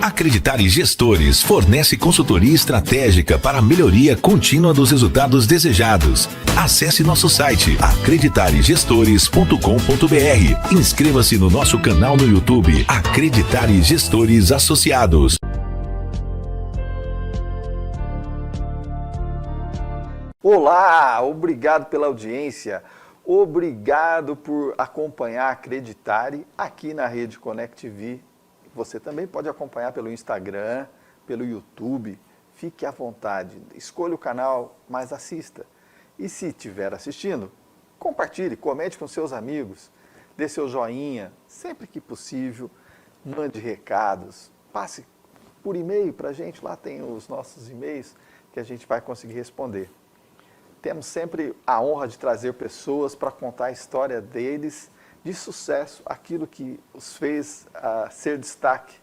Acreditare Gestores fornece consultoria estratégica para a melhoria contínua dos resultados desejados. Acesse nosso site acreditaregestores.com.br. Inscreva-se no nosso canal no YouTube Acreditare Gestores Associados. Olá, obrigado pela audiência, obrigado por acompanhar a Acreditare aqui na Rede Connect TV. Você também pode acompanhar pelo Instagram, pelo YouTube, fique à vontade, escolha o canal, mas assista. E se estiver assistindo, compartilhe, comente com seus amigos, dê seu joinha, sempre que possível, mande recados, passe por e-mail para a gente, lá tem os nossos e-mails que a gente vai conseguir responder. Temos sempre a honra de trazer pessoas para contar a história deles, de sucesso, aquilo que os fez ser destaque.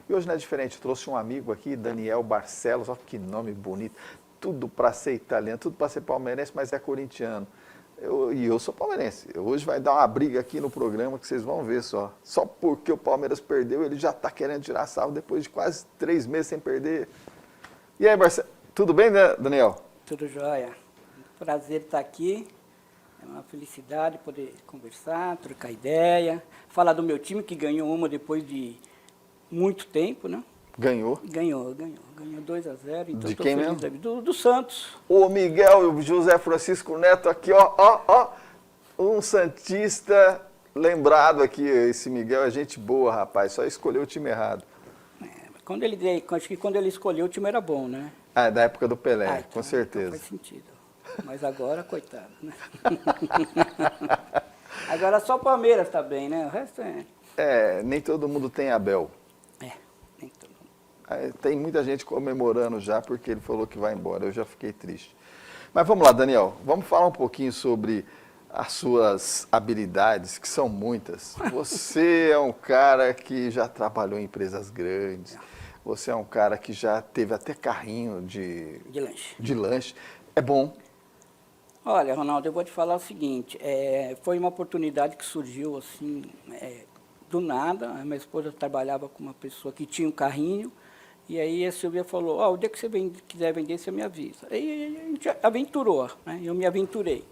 E hoje não é diferente, eu trouxe um amigo aqui, Daniel Barcelos, olha que nome bonito, tudo para ser italiano, tudo para ser palmeirense, mas é corintiano. Eu sou palmeirense, hoje vai dar uma briga aqui no programa que vocês vão ver só. Só porque o Palmeiras perdeu, ele já está querendo tirar sarro depois de quase 3 meses sem perder. E aí, Barcelos, tudo bem, né, Daniel? Tudo jóia. Prazer estar aqui, é uma felicidade poder conversar, trocar ideia, falar do meu time que ganhou uma depois de muito tempo, né? Ganhou? Ganhou 2-0. Então de quem mesmo? Do Santos. O Miguel e o José Francisco Neto aqui, ó, um santista lembrado aqui, esse Miguel é gente boa, rapaz, só escolheu o time errado. Acho que quando ele escolheu o time era bom, né? Ah, da época do Pelé, então, com certeza. Então faz sentido. Mas agora, coitado, né? Agora só o Palmeiras está bem, né? O resto é... nem todo mundo tem Abel. Nem todo mundo. Tem muita gente comemorando já porque ele falou que vai embora, eu já fiquei triste. Mas vamos lá, Daniel, vamos falar um pouquinho sobre as suas habilidades, que são muitas. Você é um cara que já trabalhou em empresas grandes, você é um cara que já teve até carrinho de lanche. É bom? Olha, Ronaldo, eu vou te falar o seguinte, foi uma oportunidade que surgiu assim, do nada. A minha esposa trabalhava com uma pessoa que tinha um carrinho, e aí a Silvia falou, o dia que você quiser vender, você me avisa. Aí a gente aventurou, né? Eu me aventurei.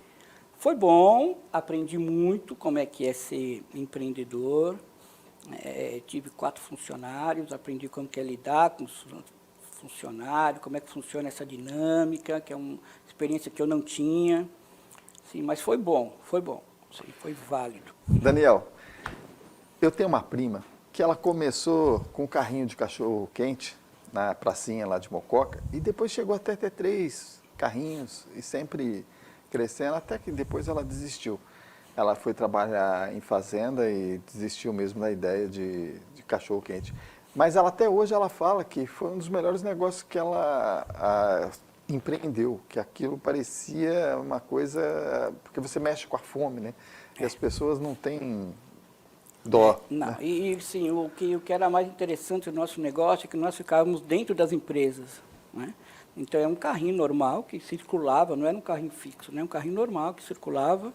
Foi bom, aprendi muito como é que é ser empreendedor, tive 4 funcionários, aprendi como que é lidar com os funcionários, como é que funciona essa dinâmica, que é uma experiência que eu não tinha, sim, mas foi bom, sim, foi válido. Daniel, eu tenho uma prima que ela começou com um carrinho de cachorro quente na pracinha lá de Mococa e depois chegou até ter 3 carrinhos e sempre crescendo, até que depois ela desistiu. Ela foi trabalhar em fazenda e desistiu mesmo da ideia de cachorro quente. Mas ela, até hoje ela fala que foi um dos melhores negócios que ela empreendeu, que aquilo parecia uma coisa, porque você mexe com a fome, né? E as pessoas não têm dó. Não, né? E sim, o que era mais interessante do nosso negócio é que nós ficávamos dentro das empresas, né? Então é um carrinho normal que circulava, não era um carrinho fixo, né? Um carrinho normal que circulava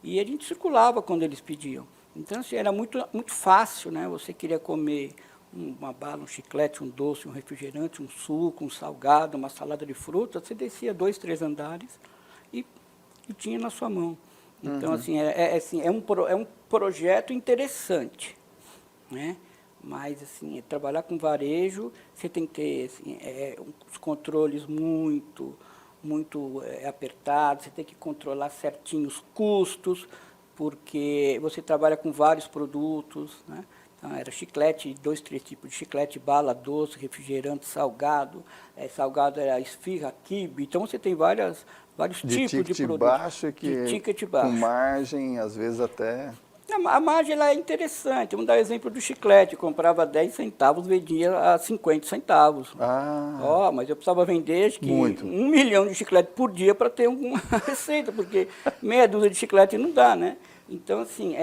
e a gente circulava quando eles pediam. Então assim, era muito fácil, né? Você queria comer uma bala, um chiclete, um doce, um refrigerante, um suco, um salgado, uma salada de frutas, você descia 2, 3 andares e tinha na sua mão. Então, assim, é um projeto interessante, né? Mas, assim, trabalhar com varejo, você tem que ter assim, os controles muito apertados, você tem que controlar certinho os custos, porque você trabalha com vários produtos, né? Então, era chiclete, 2, 3 tipos de chiclete, bala, doce, refrigerante, salgado. Salgado era esfirra, quibe. Então, você tem vários tipos de produtos. Baixo, de ticket baixo. Com margem, às vezes até... A margem ela é interessante. Vamos dar o exemplo do chiclete. Eu comprava 10 centavos, vendia a 50 centavos. Mas eu precisava vender, acho que muito. 1 milhão de chiclete por dia para ter alguma receita, porque meia dúzia de chiclete não dá, né? Então, assim,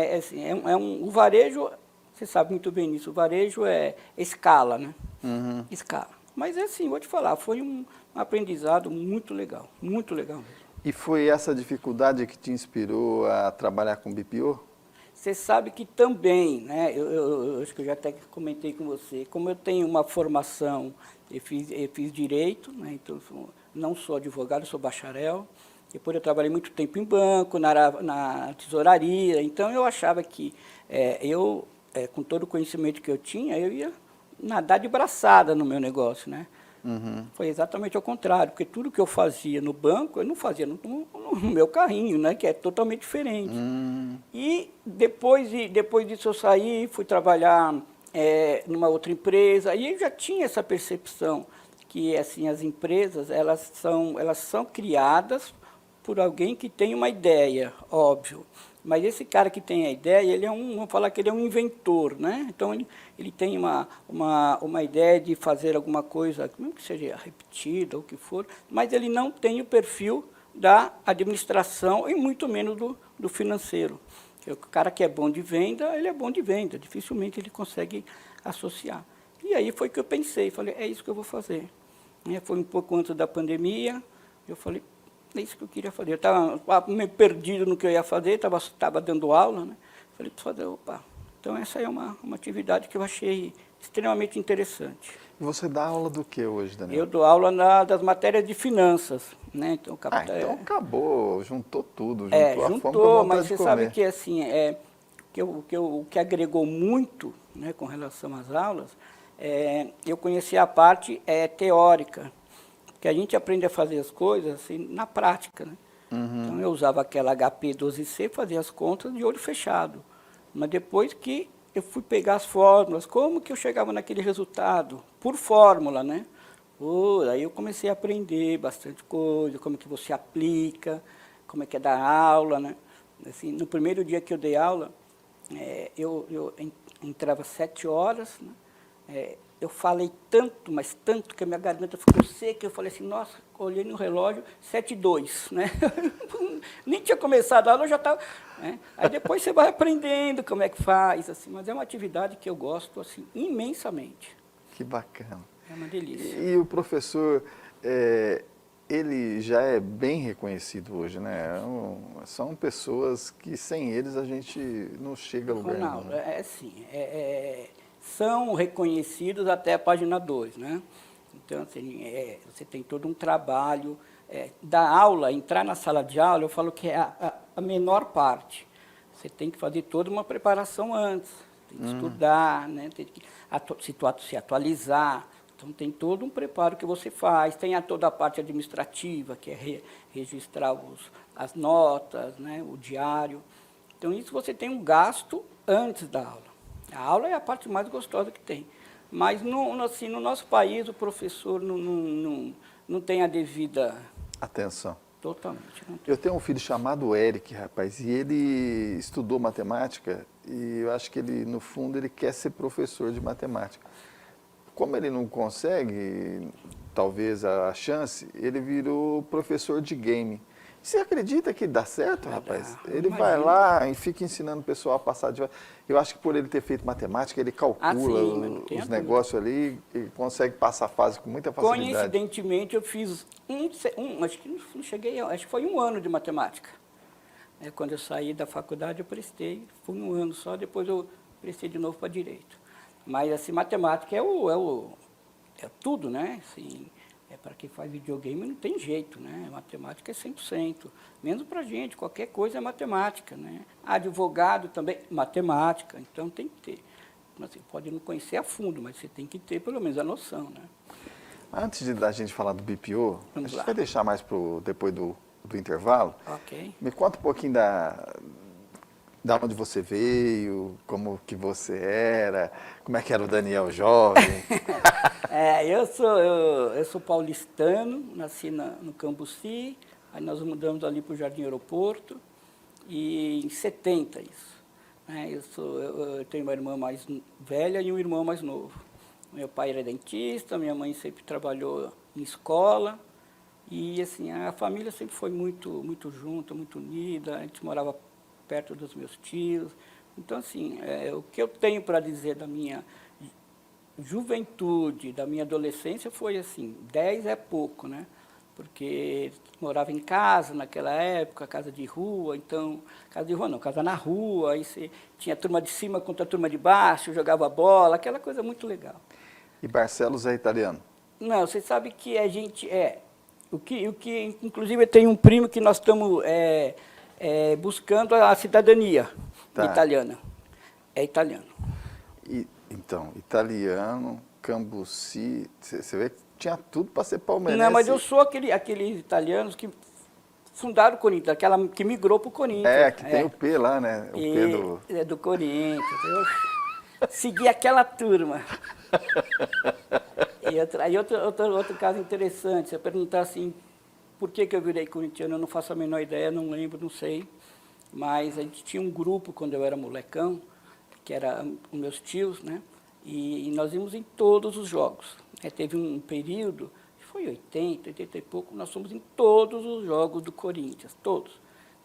o varejo... Você sabe muito bem nisso, o varejo é escala, né? Escala. Mas assim, vou te falar, foi um aprendizado muito legal mesmo. E foi essa dificuldade que te inspirou a trabalhar com BPO? Você sabe que também, né, eu acho que eu já até comentei com você, como eu tenho uma formação, eu fiz direito, né, então não sou advogado, sou bacharel. Depois eu trabalhei muito tempo em banco, na tesouraria, então eu achava que com todo o conhecimento que eu tinha, eu ia nadar de braçada no meu negócio, né? Uhum. Foi exatamente ao contrário, porque tudo que eu fazia no banco, eu não fazia no meu carrinho, né, que é totalmente diferente. E depois disso eu saí, fui trabalhar numa outra empresa, e eu já tinha essa percepção que assim, as empresas elas são criadas por alguém que tem uma ideia, óbvio. Mas esse cara que tem a ideia, ele vamos falar que ele é um inventor, né? Então, ele tem uma ideia de fazer alguma coisa, mesmo que seja repetida ou o que for, mas ele não tem o perfil da administração e muito menos do financeiro. O cara que é bom de venda, ele é bom de venda, dificilmente ele consegue associar. E aí foi que eu pensei, falei, é isso que eu vou fazer. Foi um pouco antes da pandemia, eu falei, é isso que eu queria fazer. Eu estava meio perdido no que eu ia fazer, estava dando aula, né? Falei, preciso fazer, opa. Então, essa é uma atividade que eu achei extremamente interessante. E você dá aula do que hoje, Daniel? Eu dou aula das matérias de finanças, né? Então, então acabou, juntou tudo, juntou a fome com a vontade mas de você comer. sabe que, assim, o que agregou muito, né, com relação às aulas, eu conheci a parte teórica, que a gente aprende a fazer as coisas assim, na prática, né? Então, eu usava aquela HP 12C, fazia as contas de olho fechado. Mas depois que eu fui pegar as fórmulas, como que eu chegava naquele resultado? Por fórmula, né? Aí eu comecei a aprender bastante coisa, como que você aplica, como é que é dar aula, né? Assim, no primeiro dia que eu dei aula, eu entrava às 7 horas, né? Eu falei tanto, mas tanto, que a minha garganta ficou seca, eu falei assim, nossa, olhei no relógio, 7h02, né? Nem tinha começado a aula, eu já estava... Né? Aí depois você vai aprendendo como é que faz, assim, mas é uma atividade que eu gosto, assim, imensamente. Que bacana. É uma delícia. E o professor, ele já é bem reconhecido hoje, né? São pessoas que sem eles a gente não chega a lugar nenhum. Ronaldo, são reconhecidos até a página 2, né? Então, assim, você tem todo um trabalho. Da aula, entrar na sala de aula, eu falo que é a menor parte. Você tem que fazer toda uma preparação antes, tem que estudar, né? Tem que se atualizar. Então, tem todo um preparo que você faz. Tem toda a parte administrativa, que é registrar as notas, né? O diário. Então, isso você tem um gasto antes da aula. A aula é a parte mais gostosa que tem. Mas, assim, no nosso país, o professor não tem a devida... Atenção. Totalmente. Eu tenho um filho chamado Eric, rapaz, e ele estudou matemática e eu acho que ele, no fundo, ele quer ser professor de matemática. Como ele não consegue, talvez, a chance, ele virou professor de game. Você acredita que dá certo, rapaz? Ele vai lá e fica ensinando o pessoal a passar de... Eu acho que por ele ter feito matemática, ele calcula os negócios ali e consegue passar a fase com muita facilidade. Coincidentemente, eu fiz acho que não cheguei, acho que foi 1 ano de matemática. Quando eu saí da faculdade, eu prestei, foi 1 ano só, depois eu prestei de novo para Direito. Mas, assim, matemática é tudo, né? Assim, para quem faz videogame não tem jeito, né? Matemática é 100%. Menos para a gente, qualquer coisa é matemática, né? Advogado também, matemática, então tem que ter. Assim, pode não conhecer a fundo, mas você tem que ter pelo menos a noção, né? Antes da gente falar do BPO, a gente vai deixar mais depois do intervalo. Ok. Me conta um pouquinho da onde você veio, como que você era, como é que era o Daniel jovem. Eu sou paulistano, nasci no Cambuci, aí nós mudamos ali para o Jardim Aeroporto, e em 70 isso. Eu tenho uma irmã mais velha e um irmão mais novo. Meu pai era dentista, minha mãe sempre trabalhou em escola, e assim, a família sempre foi muito, muito junta, muito unida, a gente morava perto dos meus tios. Então, assim, o que eu tenho para dizer da minha juventude, da minha adolescência foi assim, 10 é pouco, né? porque morava em casa naquela época, casa de rua, então, casa de rua não, casa na rua, aí você tinha a turma de cima contra a turma de baixo, jogava bola, aquela coisa muito legal. E Barcelos é italiano? Não, você sabe que a gente inclusive tem um primo que nós estamos buscando a cidadania italiana. É italiano. Então, italiano, Cambuci, você vê que tinha tudo para ser palmeirense. Não, mas eu sou aqueles italianos que fundaram o Corinthians, aquela que migrou para o Corinthians. Que tem o P lá, né? O P do... É do Corinthians. Eu segui aquela turma. E outro caso interessante, se eu perguntar assim, por que eu virei corintiano, eu não faço a menor ideia, não lembro, não sei. Mas a gente tinha um grupo, quando eu era molecão, que era os meus tios, né? E nós íamos em todos os jogos. Teve um período, foi 80 e pouco, nós fomos em todos os jogos do Corinthians, todos.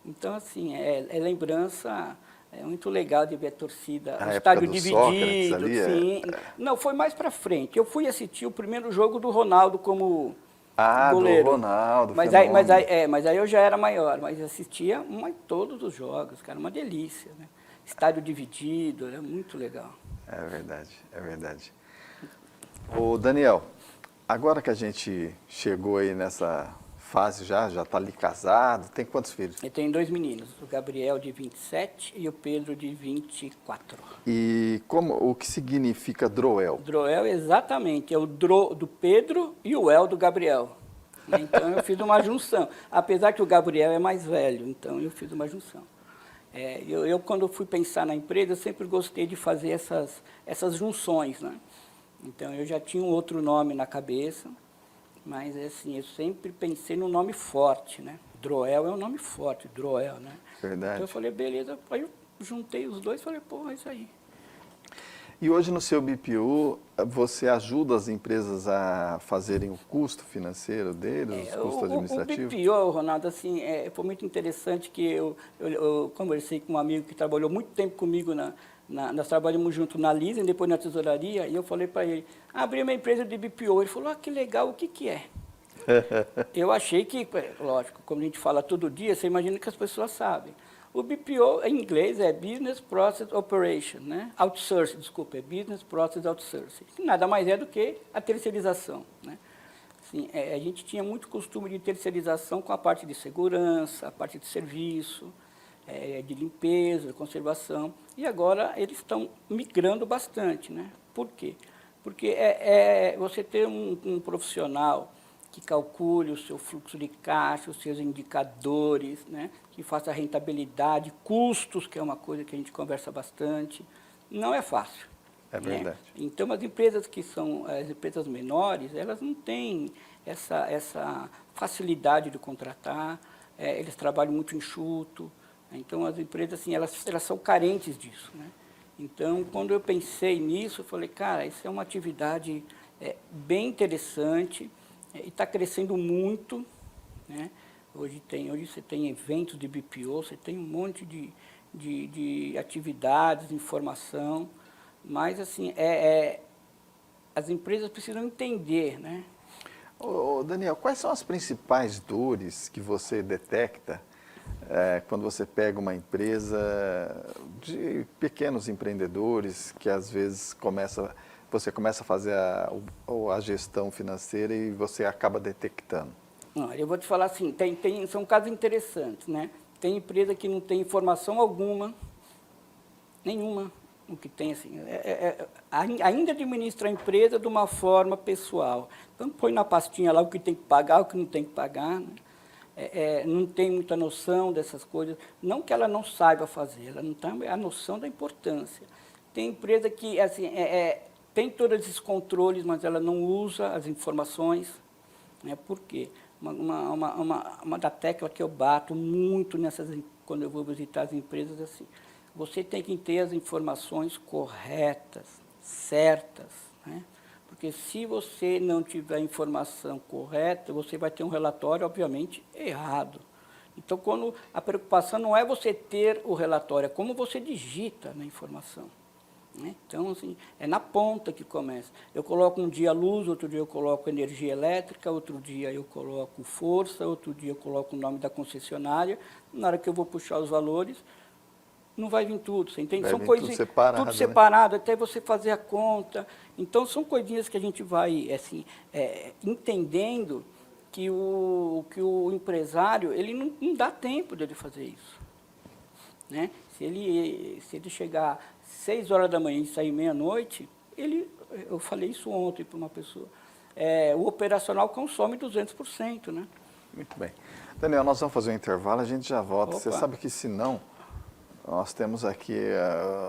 Então, assim, lembrança, é muito legal de ver a torcida, o estádio dividido. Ali, sim. Não, foi mais para frente. Eu fui assistir o primeiro jogo do Ronaldo como goleiro. Do Ronaldo, mas aí eu já era maior, mas assistia todos os jogos, cara, uma delícia, né? Estádio dividido, era muito legal. É verdade, é verdade. Ô Daniel, agora que a gente chegou aí nessa fase já está ali casado, tem quantos filhos? Eu tenho 2 meninos, o Gabriel de 27 e o Pedro de 24. E o que significa Droel? Droel, exatamente, é o Dro do Pedro e o El do Gabriel. Então eu fiz uma junção, apesar que o Gabriel é mais velho, então eu fiz uma junção. Eu quando fui pensar na empresa, eu sempre gostei de fazer essas junções, né? Então, eu já tinha um outro nome na cabeça, mas, assim, eu sempre pensei num nome forte, né? Droel é um nome forte, Droel, né? Verdade. Então, eu falei, beleza. Aí eu juntei os dois e falei, pô, é isso aí. E hoje, no seu BPU, você ajuda as empresas a fazerem o custo financeiro deles, o custo administrativo? O BPO, Ronaldo, assim, foi muito interessante que eu conversei com um amigo que trabalhou muito tempo comigo, nós trabalhamos junto na Lisa e depois na tesouraria, e eu falei para ele, abri uma empresa de BPO. Ele falou, que legal, o que é? Eu achei que, lógico, como a gente fala todo dia, você imagina que as pessoas sabem. O BPO, em inglês, é Business Process Operation, né? Outsourcing, desculpa, é Business Process Outsourcing. Que nada mais é do que a terceirização, né? Assim, a gente tinha muito costume de terceirização com a parte de segurança, a parte de serviço, de limpeza, conservação, e agora eles estão migrando bastante, né? Por quê? Porque você ter um profissional que calcule o seu fluxo de caixa, os seus indicadores, né? Que faça rentabilidade, custos, que é uma coisa que a gente conversa bastante, não é fácil. É verdade. Né? Então, as empresas que são as empresas menores, elas não têm essa facilidade de contratar, eles trabalham muito enxuto. Então, as empresas, assim, elas são carentes disso, né? Então, quando eu pensei nisso, eu falei, cara, isso é uma atividade bem interessante e está crescendo muito, né? Hoje você tem eventos de BPO, você tem um monte de atividades, informação, mas, assim, as empresas precisam entender, né? Ô, Daniel, quais são as principais dores que você detecta quando você pega uma empresa de pequenos empreendedores que às vezes você começa a fazer a gestão financeira e você acaba detectando? Eu vou te falar assim, são casos interessantes, né? Tem empresa que não tem informação alguma, nenhuma, o que tem assim, ainda administra a empresa de uma forma pessoal. Então põe na pastinha lá o que tem que pagar, o que não tem que pagar, né? Não tem muita noção dessas coisas, não que ela não saiba fazer, ela não tem a noção da importância. Tem empresa que assim, tem todos esses controles, mas ela não usa as informações, né? Por quê? Uma da tecla que eu bato muito quando eu vou visitar as empresas, assim, você tem que ter as informações corretas, certas, né? Porque se você não tiver a informação correta, você vai ter um relatório, obviamente, errado. Então, quando a preocupação não é você ter o relatório, é como você digita na informação. né? Então, assim, é na ponta que começa. Eu coloco um dia luz, outro dia eu coloco energia elétrica, outro dia eu coloco força, outro dia eu coloco o nome da concessionária. Na hora que eu vou puxar os valores, não vai vir tudo, você entende? Vai São vir coisinhas, tudo separado, até você fazer a conta. Então, são coisinhas que a gente vai assim, entendendo que o empresário, ele não dá tempo dele fazer isso, né? Se ele chegar 6 horas da manhã e sair meia-noite, eu falei isso ontem para uma pessoa, o operacional consome 200%, né? Muito bem. Daniel, nós vamos fazer um intervalo, a gente já volta. Opa. Você sabe que senão, nós temos aqui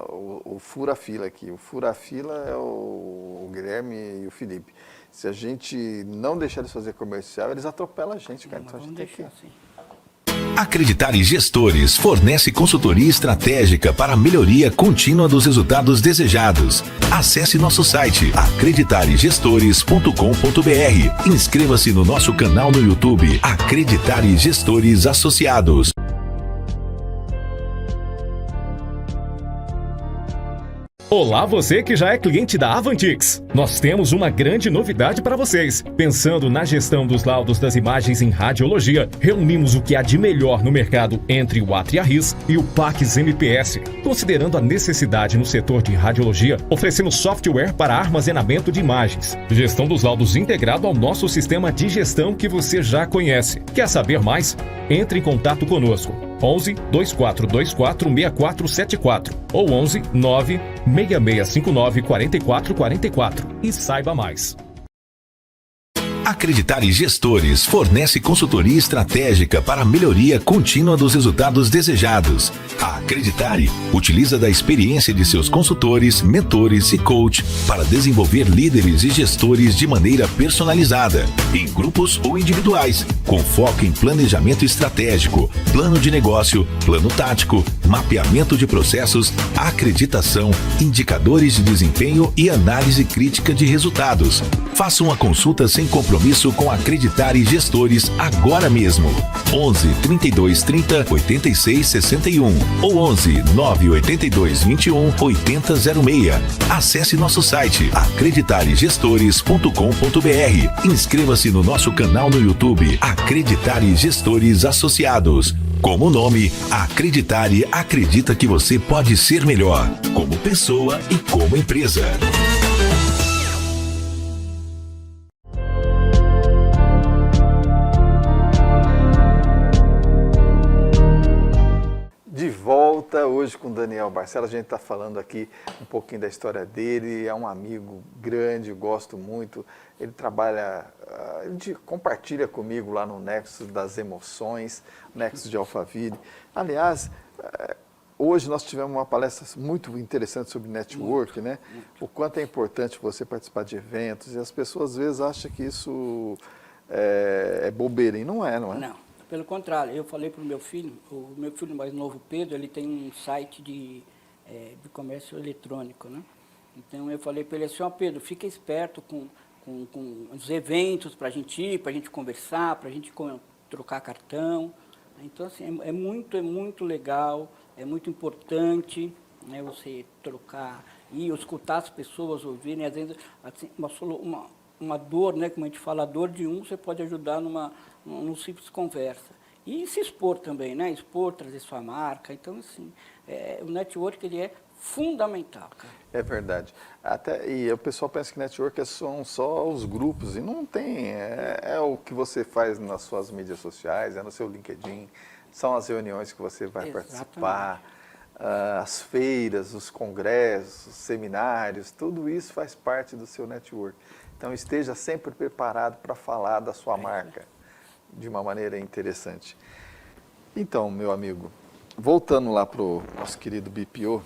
o fura-fila aqui. O fura-fila é o Guilherme e o Felipe. Se a gente não deixar eles fazer comercial, eles atropelam a gente, cara. Então a gente tem que... assim. Acreditare Gestores fornece consultoria estratégica para a melhoria contínua dos resultados desejados. Acesse nosso site acreditaregestores.com.br. Inscreva-se no nosso canal no YouTube Acreditare Gestores Associados. Olá, você que já é cliente da Avantix. Nós temos uma grande novidade para vocês. Pensando na gestão dos laudos das imagens em radiologia, reunimos o que há de melhor no mercado entre o Atriarris e o Pax MPS. Considerando a necessidade no setor de radiologia, oferecemos software para armazenamento de imagens. Gestão dos laudos integrado ao nosso sistema de gestão que você já conhece. Quer saber mais? Entre em contato conosco. 11 2424 6474 ou 11 9 6659 4444 e saiba mais. Acreditare Gestores fornece consultoria estratégica para a melhoria contínua dos resultados desejados. A Acreditare utiliza da experiência de seus consultores, mentores e coach para desenvolver líderes e gestores de maneira personalizada, em grupos ou individuais, com foco em planejamento estratégico, plano de negócio, plano tático, mapeamento de processos, acreditação, indicadores de desempenho e análise crítica de resultados. Faça uma consulta sem compromisso com Acreditare Gestores agora mesmo. 11 32 30 86 61 ou 11 982 21 8006. Acesse nosso site acreditaregestores.com.br. Inscreva-se no nosso canal no YouTube Acreditare Gestores Associados. Como o nome, a Acreditare acredita que você pode ser melhor, como pessoa e como empresa. De volta hoje com o Daniel Barcelos. A gente está falando aqui um pouquinho da história dele. É um amigo grande, gosto muito. Ele trabalha, ele compartilha comigo lá no Nexus das Emoções, Nexus de Alphaville. Aliás, hoje nós tivemos uma palestra muito interessante sobre network, né? O quanto é importante você participar de eventos. E as pessoas às vezes acham que isso é bobeira. E não é, não é? Não. Pelo contrário, eu falei para o meu filho mais novo, Pedro, ele tem um site de comércio eletrônico, né? Então eu falei para ele assim, ó Pedro, fica esperto com os eventos para a gente ir, para a gente conversar, para a gente trocar cartão. Então assim, é muito legal, é muito importante, né, você trocar e escutar as pessoas ouvirem, às vezes assim, uma dor, né, como a gente fala, a dor de um, você pode ajudar numa simples conversa. E se expor também, né? Expor, trazer sua marca. Então, assim, o network ele é fundamental, cara. É verdade. E o pessoal pensa que network são só os grupos, e não tem. É o que você faz nas suas mídias sociais, é no seu LinkedIn, são as reuniões que você vai participar, as feiras, os congressos, os seminários, tudo isso faz parte do seu network. Então, esteja sempre preparado para falar da sua marca de uma maneira interessante. Então, meu amigo, voltando lá para o nosso querido BPO,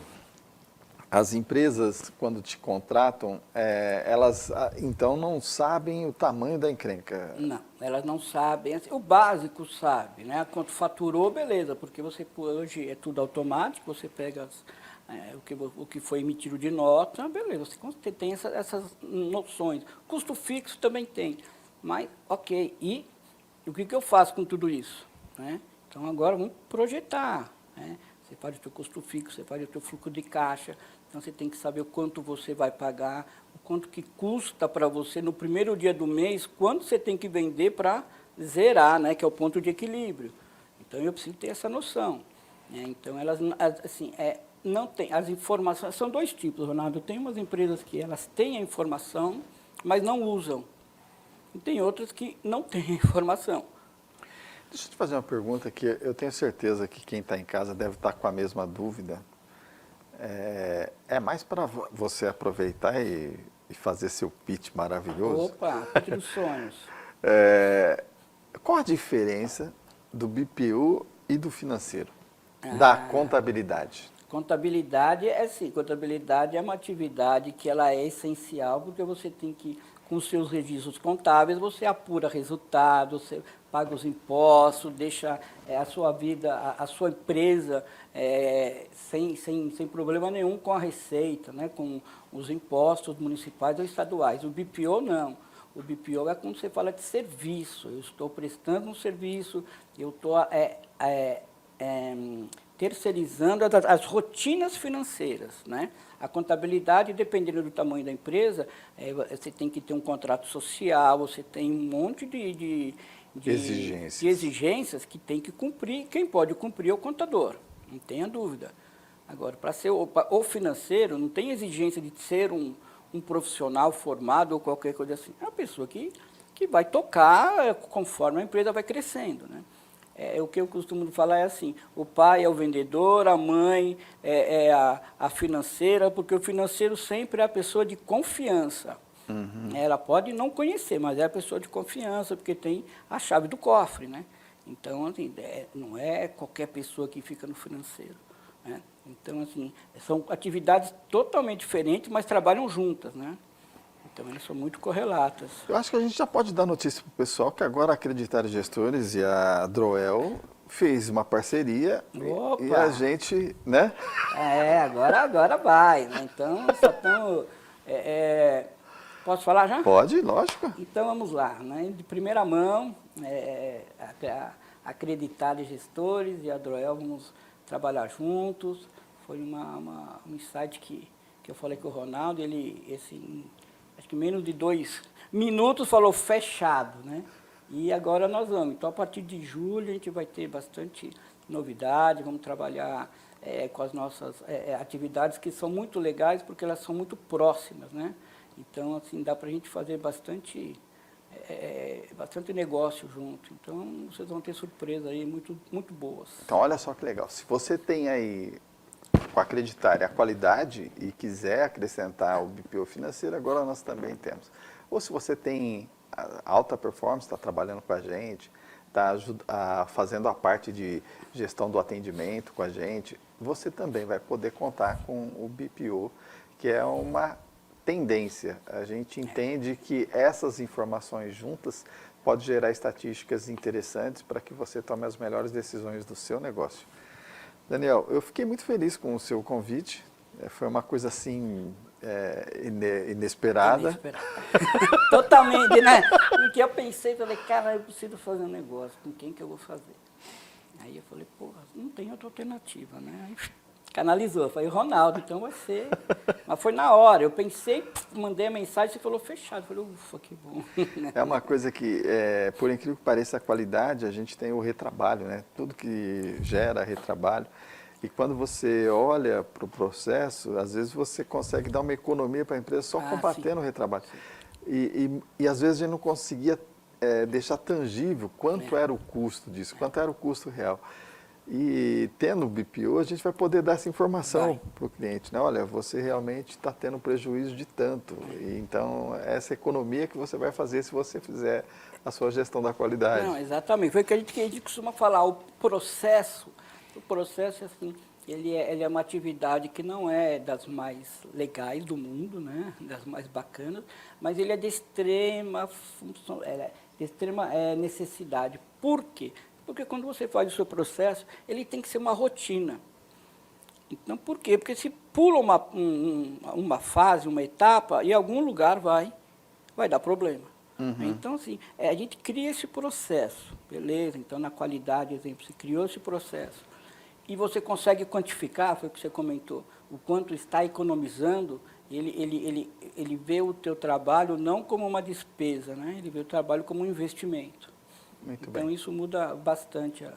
as empresas, quando te contratam, elas então não sabem o tamanho da encrenca. Não, elas não sabem. Assim, o básico sabe, né? Quanto faturou, beleza, porque hoje é tudo automático, você pega o que foi emitido de nota, beleza, você tem essas noções. Custo fixo também tem, mas ok. E o que eu faço com tudo isso, né? Então, agora vamos projetar, né? Você faz o teu custo fixo, você faz o teu fluxo de caixa. Então, você tem que saber o quanto você vai pagar, o quanto que custa para você no primeiro dia do mês, quanto você tem que vender para zerar, né, que é o ponto de equilíbrio. Então, eu preciso ter essa noção. Né? Então, elas, assim, não tem, as informações, são dois tipos, Ronaldo. Tem umas empresas que elas têm a informação, mas não usam. E tem outras que não têm a informação. Deixa eu te fazer uma pergunta que eu tenho certeza que quem está em casa deve estar com a mesma dúvida. É mais para você aproveitar e fazer seu pitch maravilhoso. Opa, pitch dos sonhos. Qual a diferença do BPO e do financeiro? Da contabilidade? Contabilidade contabilidade é uma atividade que ela é essencial, porque você tem que, com os seus registros contábeis, você apura resultados, você paga os impostos, deixa a sua vida, a sua empresa sem problema nenhum com a receita, né, com os impostos municipais ou estaduais. O BPO não. O BPO é quando você fala de serviço. Eu estou prestando um serviço, eu estou terceirizando as rotinas financeiras, né? A contabilidade, dependendo do tamanho da empresa, você tem que ter um contrato social, você tem um monte de exigências que tem que cumprir. Quem pode cumprir é o contador, não tenha dúvida. Agora, para ser o financeiro, não tem exigência de ser um profissional formado ou qualquer coisa assim. É uma pessoa que vai tocar conforme a empresa vai crescendo, né? O que eu costumo falar é assim, o pai é o vendedor, a mãe é a financeira, porque o financeiro sempre é a pessoa de confiança. Uhum. Ela pode não conhecer, mas é a pessoa de confiança, porque tem a chave do cofre, né? Então, assim, não é qualquer pessoa que fica no financeiro, né? Então, assim, são atividades totalmente diferentes, mas trabalham juntas, né? Então, elas são muito correlatas. Eu acho que a gente já pode dar notícia para o pessoal que agora a Acreditar Gestores e a Droel fez uma parceria. Opa. E a gente, né? Agora vai, né? Então, só estamos... posso falar já? Pode, lógico. Então, vamos lá, né? De primeira mão, a Acreditar Gestores e a Droel vamos trabalhar juntos. Foi um insight que eu falei com o Ronaldo, acho que menos de 2 minutos falou fechado, né? E agora nós vamos. Então, a partir de julho, a gente vai ter bastante novidade, vamos trabalhar com as nossas atividades, que são muito legais, porque elas são muito próximas, né? Então, assim, dá para a gente fazer bastante negócio junto. Então, vocês vão ter surpresas aí muito, muito boas. Então, olha só que legal. Se você tem aí, com Acreditar, a qualidade e quiser acrescentar o BPO financeiro, agora nós também temos. Ou se você tem alta performance, está trabalhando com a gente, está fazendo a parte de gestão do atendimento com a gente, você também vai poder contar com o BPO, que é uma tendência. A gente entende que essas informações juntas podem gerar estatísticas interessantes para que você tome as melhores decisões do seu negócio. Daniel, eu fiquei muito feliz com o seu convite. Foi uma coisa assim inesperada. Totalmente, né? Porque eu pensei, falei, cara, eu preciso fazer um negócio, com quem que eu vou fazer? Aí eu falei, porra, não tem outra alternativa, né? Aí canalizou, falei, Ronaldo, então vai ser. Mas foi na hora, eu pensei, mandei a mensagem, você falou fechado. Eu falei, ufa, que bom. É uma coisa que, por incrível que pareça, a qualidade, a gente tem o retrabalho, né? Tudo que gera retrabalho. E quando você olha para o processo, às vezes você consegue dar uma economia para a empresa só combatendo o retrabalho. E às vezes a gente não conseguia deixar tangível quanto era o custo disso, quanto era o custo real. E tendo o BPO, a gente vai poder dar essa informação para o cliente, né? Olha, você realmente está tendo prejuízo de tanto. E, então, essa economia que você vai fazer se você fizer a sua gestão da qualidade. Não, exatamente. Foi o que a gente costuma falar, o processo, assim, ele é uma atividade que não é das mais legais do mundo, né? Das mais bacanas, mas ele é de extrema função, de extrema necessidade. Por quê? Porque quando você faz o seu processo, ele tem que ser uma rotina. Então, por quê? Porque se pula uma fase, uma etapa, em algum lugar vai dar problema. Uhum. Então, assim, a gente cria esse processo, beleza? Então, na qualidade, exemplo, se criou esse processo. e você consegue quantificar, foi o que você comentou, o quanto está economizando, ele vê o teu trabalho não como uma despesa, né? Ele vê o trabalho como um investimento. Muito Então, bem. isso muda bastante a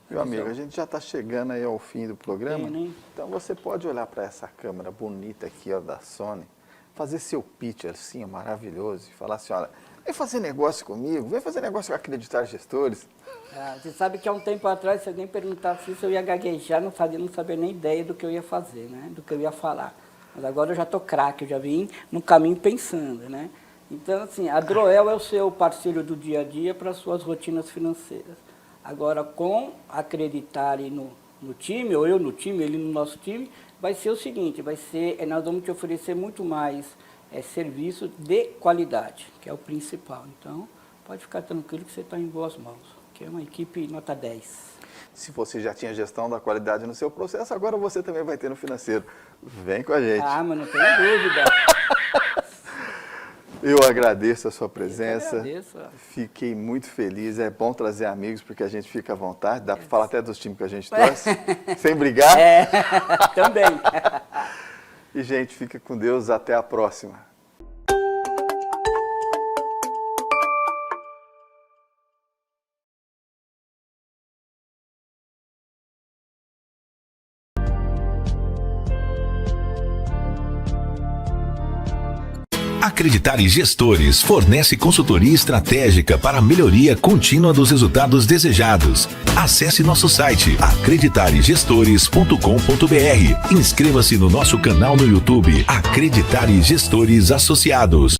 Meu amigo, a gente já está chegando aí ao fim do programa. Bem, né? Então, você pode olhar para essa câmera bonita aqui, ó, da Sony, fazer seu pitch assim, ó, maravilhoso, e falar assim, olha, vem fazer negócio comigo, vem fazer negócio com Acreditar Gestores. Você sabe que há um tempo atrás, se alguém perguntasse isso, eu ia gaguejar, não sabia nem ideia do que eu ia fazer, né? Do que eu ia falar. Mas agora eu já estou craque, eu já vim no caminho pensando, né? Então, assim, a Droel é o seu parceiro do dia a dia para as suas rotinas financeiras. Agora, com Acreditar no time, ou eu no time, ele no nosso time, vai ser o seguinte, nós vamos te oferecer muito mais serviço de qualidade, que é o principal. Então, pode ficar tranquilo que você está em boas mãos, que é uma equipe nota 10. Se você já tinha gestão da qualidade no seu processo, agora você também vai ter no financeiro. Vem com a gente. Ah, mas não tenho dúvida. Eu agradeço a sua presença. Eu agradeço. Fiquei muito feliz. É bom trazer amigos porque a gente fica à vontade. Dá para falar até dos times que a gente torce, sem brigar. Também. E, gente, fica com Deus. Até a próxima. Acreditar Gestores fornece consultoria estratégica para a melhoria contínua dos resultados desejados. Acesse nosso site acreditargestores.com.br. Inscreva-se no nosso canal no YouTube Acreditar Gestores Associados.